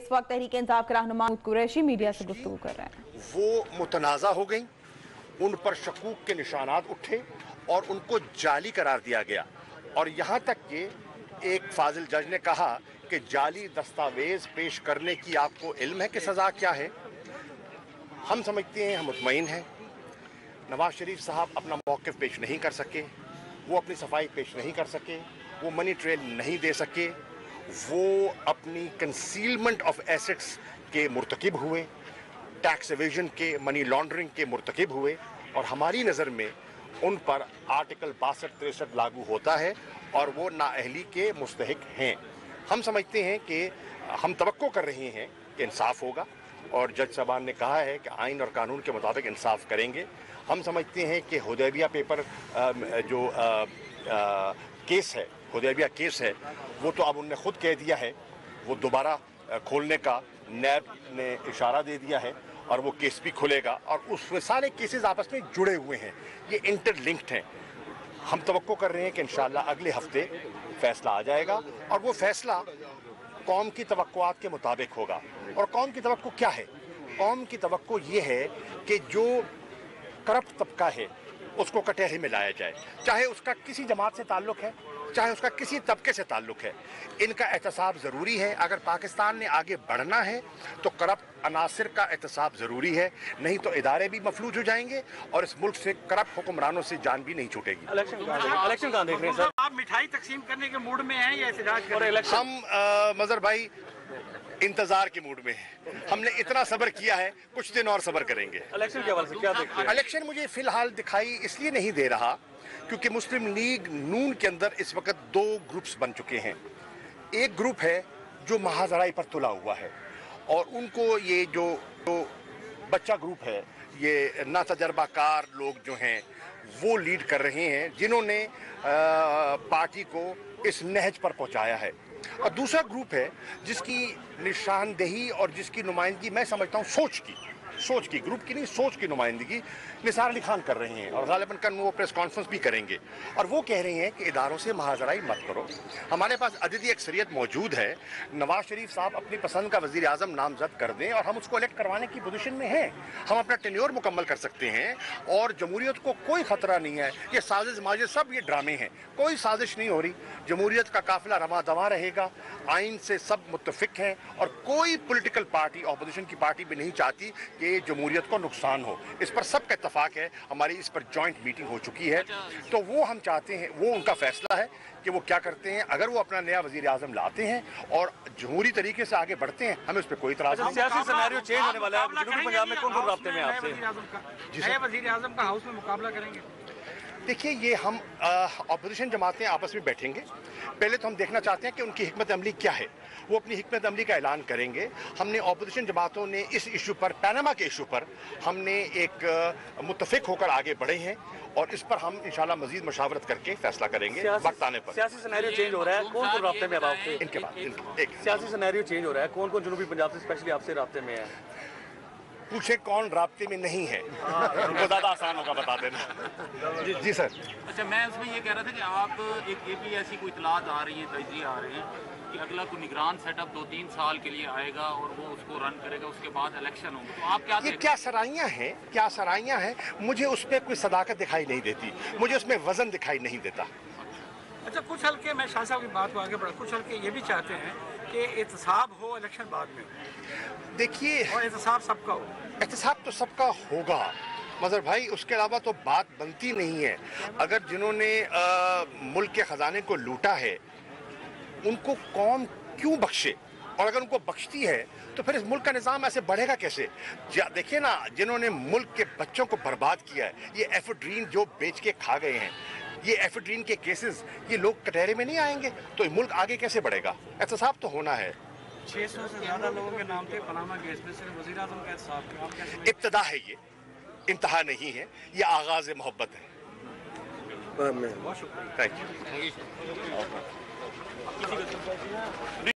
इस वक्त तहरीक इंसाफ के रहनुमा कुरैशी मीडिया से गुफ्तगू कर रहे हैं। वो मुतनाज़ा हो गई, उन पर शकूक के निशानात उठे और उनको जाली करार दिया गया। और यहाँ तक कि एक फाजिल जज ने कहा कि जाली दस्तावेज पेश करने की आपको इल्म है कि सज़ा क्या है। हम समझते हैं, हम मुतमईन हैं, नवाज शरीफ साहब अपना मौक़िफ़ पेश नहीं कर सके, वो अपनी सफाई पेश नहीं कर सके, वो मनी ट्रेल नहीं दे सके, वो अपनी कंसीलमेंट ऑफ एसेट्स के मुर्तकिब हुए, टैक्स एवेजन के, मनी लॉन्ड्रिंग के मुर्तकिब हुए, और हमारी नज़र में उन पर आर्टिकल 62-63 लागू होता है और वो नाअहली के मुस्तहिक हैं। हम समझते हैं कि हम तवक्को कर रहे हैं कि इंसाफ होगा और जज साहबान ने कहा है कि आइन और कानून के मुताबिक इंसाफ करेंगे। हम समझते हैं कि हुदैबिया पेपर जो केस है, हुदैबिया केस है, वो तो अब उनने खुद कह दिया है, वो दोबारा खोलने का नैब ने इशारा दे दिया है और वो केस भी खुलेगा और उसमें सारे केसेस आपस में जुड़े हुए हैं, ये इंटरलिंक्ड हैं। हम तवक्को कर रहे हैं कि इंशाअल्लाह अगले हफ्ते फैसला आ जाएगा और वो फैसला कौम की तवक्कुआत के मुताबिक होगा। और कौम की तवक्को क्या है? कौम की तवक्को ये है कि जो करप्ट तबका है उसको कटहरे में लाया जाए, चाहे उसका किसी जमात से ताल्लुक़ है, चाहे उसका किसी तबके से ताल्लुक़ है। इनका एहतसाब ज़रूरी है। अगर पाकिस्तान ने आगे बढ़ना है तो करप्ट अनासिर का एहतसाब ज़रूरी है, नहीं तो इदारे भी मफलूज हो जाएंगे और इस मुल्क से करप्ट हुक्मरानों से जान भी नहीं छूटेगी। इलेक्शन कहाँ देख रहे हैं सर? आप मिठाई तकसीम करने के मूड में हैं या एहतजाज कर रहे हैं? हम मज़हर भाई इंतजार के मूड में है। हमने इतना सब्र किया है, कुछ दिन और सब्र करेंगे। इलेक्शन के हवाले से क्या देखते हैं? इलेक्शन मुझे फिलहाल दिखाई इसलिए नहीं दे रहा क्योंकि मुस्लिम लीग नून के अंदर इस वक्त 2 ग्रुप्स बन चुके हैं। एक ग्रुप है जो महाजराई पर तुला हुआ है और उनको ये जो बच्चा ग्रुप है, ये नातजर्बाकार लोग जो हैं वो लीड कर रहे हैं, जिन्होंने पार्टी को इस नहज पर पहुंचाया है। और दूसरा ग्रुप है जिसकी निशानदेही और जिसकी नुमाइंदगी मैं समझता हूँ सोच की ग्रुप की नहीं, सोच की नुमाइंदगी निसार अली खान कर रहे हैं और ग़ालिबन कल वो प्रेस कॉन्फ्रेंस भी करेंगे और वो कह रहे हैं कि इदारों से महाजराई मत करो। हमारे पास अददी अक्सरियत मौजूद है, नवाज शरीफ साहब अपनी पसंद का वज़ीर आज़म नामज़द कर दें और हम उसको इलेक्ट करवाने की पोजीशन में हैं। हम अपना टेन्योर मुकम्मल कर सकते हैं और जमहूरियत को कोई ख़तरा नहीं है। ये साजिश माजिश सब ये ड्रामे हैं, कोई साजिश नहीं हो रही। जमहूरियत का काफिला रवा दवा रहेगा, आइन से सब मुत्तफिक हैं और कोई पोलिटिकल पार्टी अपोजिशन की पार्टी भी नहीं चाहती कि जमहूरियत को नुकसान हो। इस पर सबका इत्तफाक है, हमारी इस पर जॉइंट मीटिंग हो चुकी है। तो वो हम चाहते हैं, वो उनका फैसला है कि वो क्या करते हैं। अगर वो अपना नया वज़ीर आज़म लाते हैं और जमहूरी तरीके से आगे बढ़ते हैं, हमें उस पर कोई इतराज़ नहीं। सियासी सिनेरियो चेंज होने वाला है। जनूबी पंजाब में कौन राब्ते में आपसे? नए वज़ीर आज़म का हाउस में मुकाबला करेंगे? देखिए, ये हम अपोजिशन जमातें आपस में बैठेंगे। पहले तो हम देखना चाहते हैं कि उनकी हिकमत अमली क्या है, वो अपनी हिकमत अमली का ऐलान करेंगे। हमने अपोजिशन जमातों ने इस इशू पर, पैनामा के इशू पर हमने एक मुत्तफिक होकर आगे बढ़े हैं और इस पर हम इंशाल्लाह मजीद मशावरत करके फैसला करेंगे वक्त आने पर। सियासी सिनेरियो चेंज हो रहा है, कौन राब्ते में आपसे? इनके बाद एक सियासी सिनेरियो चेंज हो रहा है, कौन जनूबी पंजाब से स्पेशली आपसे राब्ते में है? पूछे कौन राब्ते में नहीं है, उनको ज़्यादा आसान होगा बता देना। जी सर। अच्छा, मैं उसमें ये कह रहा था कि आप एक ये भी ऐसी कोई इतलात आ रही हैं, तजज़िये आ रहे हैं कि अगला कोई निगरान सेटअप 2-3 साल के लिए आएगा और वो उसको रन करेगा, उसके बाद इलेक्शन होंगे, तो आप क्या? ये क्या सराइयाँ हैं, मुझे उस पर कोई सदाकत दिखाई नहीं देती, मुझे उसमें वजन दिखाई नहीं देता। अच्छा, कुछ हल्के, मैं शाह साहब की बात को आगे बढ़ा, कुछ हल्के ये भी चाहते हैं कि एहतसाब हो, इलेक्शन बाद में हो। देखिए, और एहतसाब सबका हो। एहतसाब तो सबका होगा मज़हर भाई, उसके अलावा तो बात बनती नहीं है। अगर जिन्होंने मुल्क के ख़जाने को लूटा है उनको कौम क्यों बख्शे, और अगर उनको बख्शती है तो फिर इस मुल्क का निज़ाम ऐसे बढ़ेगा कैसे? देखिए ना, जिन्होंने मुल्क के बच्चों को बर्बाद किया है, ये एफेड्रीन जो बेच के खा गए हैं, ये एफेड्रीन के केसेस, ये लोग कटहरे में नहीं आएंगे तो ये मुल्क आगे कैसे बढ़ेगा? एहतसाब तो होना है। 600 से ज़्यादा लोगों के नाम थे पनामा केस में, सिर्फ वज़ीर आज़म का एहतसाब। इब्तिदा है, ये इंतहा नहीं है, ये आगाज़ मोहब्बत है। बहुत शुक्रिया। Thank you.